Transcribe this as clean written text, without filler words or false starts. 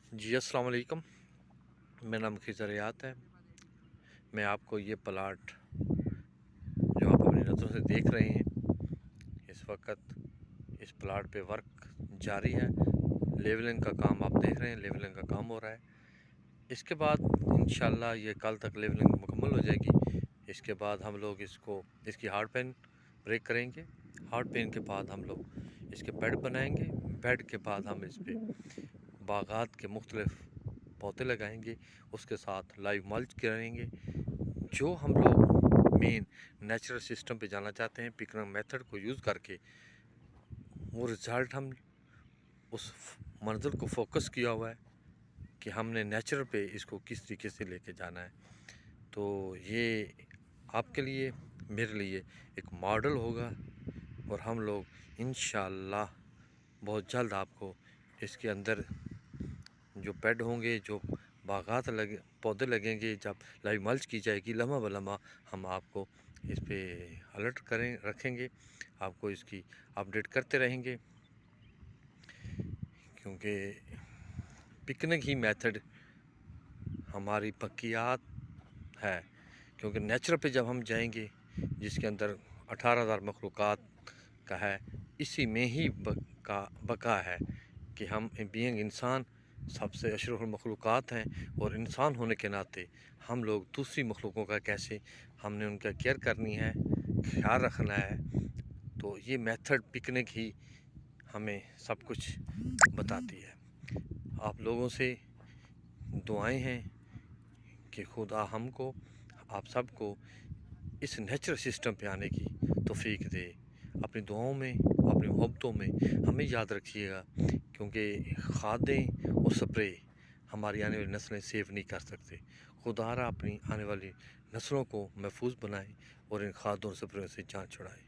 जी अस्सलाम वालेकुम। मेरा नाम खिज़रियात है। मैं आपको ये प्लाट जो आप अपनी नज़रों से देख रहे हैं, इस वक्त इस प्लाट पे वर्क जारी है। लेवलिंग का काम आप देख रहे हैं, लेवलिंग का काम हो रहा है। इसके बाद इंशाल्लाह ये कल तक लेवलिंग मुकम्मल हो जाएगी। इसके बाद हम लोग इसकी हार्ड पेन ब्रेक करेंगे। हार्ड पेन के बाद हम लोग इसके बेड बनाएंगे। बेड के बाद हम इस पर बागात के मुख्तलिफ पौधे लगाएंगे, उसके साथ लाइव मल्च करेंगे। जो हम लोग मेन नेचुरल सिस्टम पे जाना चाहते हैं, पिकनिक मेथड को यूज़ करके, वो रिज़ल्ट हम उस मंज़िल को फोकस किया हुआ है कि हमने नेचर पे इसको किस तरीके से लेके जाना है। तो ये आपके लिए, मेरे लिए एक मॉडल होगा और हम लोग इंशाअल्लाह बहुत जल्द आपको इसके अंदर जो बेड होंगे, जो बागात लगे, पौधे लगेंगे, जब लाइव मल्च की जाएगी, लम्हा ब लम्हा हम आपको इस पे अलर्ट रखेंगे, आपको इसकी अपडेट करते रहेंगे। क्योंकि पिकनिक ही मेथड हमारी बकियात है। क्योंकि नेचर पे जब हम जाएंगे, जिसके अंदर 18,000 मखलूक़ात का है, इसी में ही बका है कि हम बीइंग इंसान सबसे अशरफुल मखलूक़ात हैं। और इंसान होने के नाते हम लोग दूसरी मखलूक़ों का कैसे हमने उनका केयर करनी है, ख्याल रखना है। तो ये मेथड पिकनिक ही हमें सब कुछ बताती है। आप लोगों से दुआएं हैं कि खुदा हमको, आप सबको इस नेचुरल सिस्टम पे आने की तौफीक दे। अपनी दुआओं में, अपनी मोहब्बतों में हमें याद रखिएगा, क्योंकि खादें और स्प्रे हमारी आने वाली नस्लें सेव नहीं कर सकते। खुदारा अपनी आने वाली नस्लों को महफूज बनाए और इन खादों और स्प्रे से जान छुड़ाए।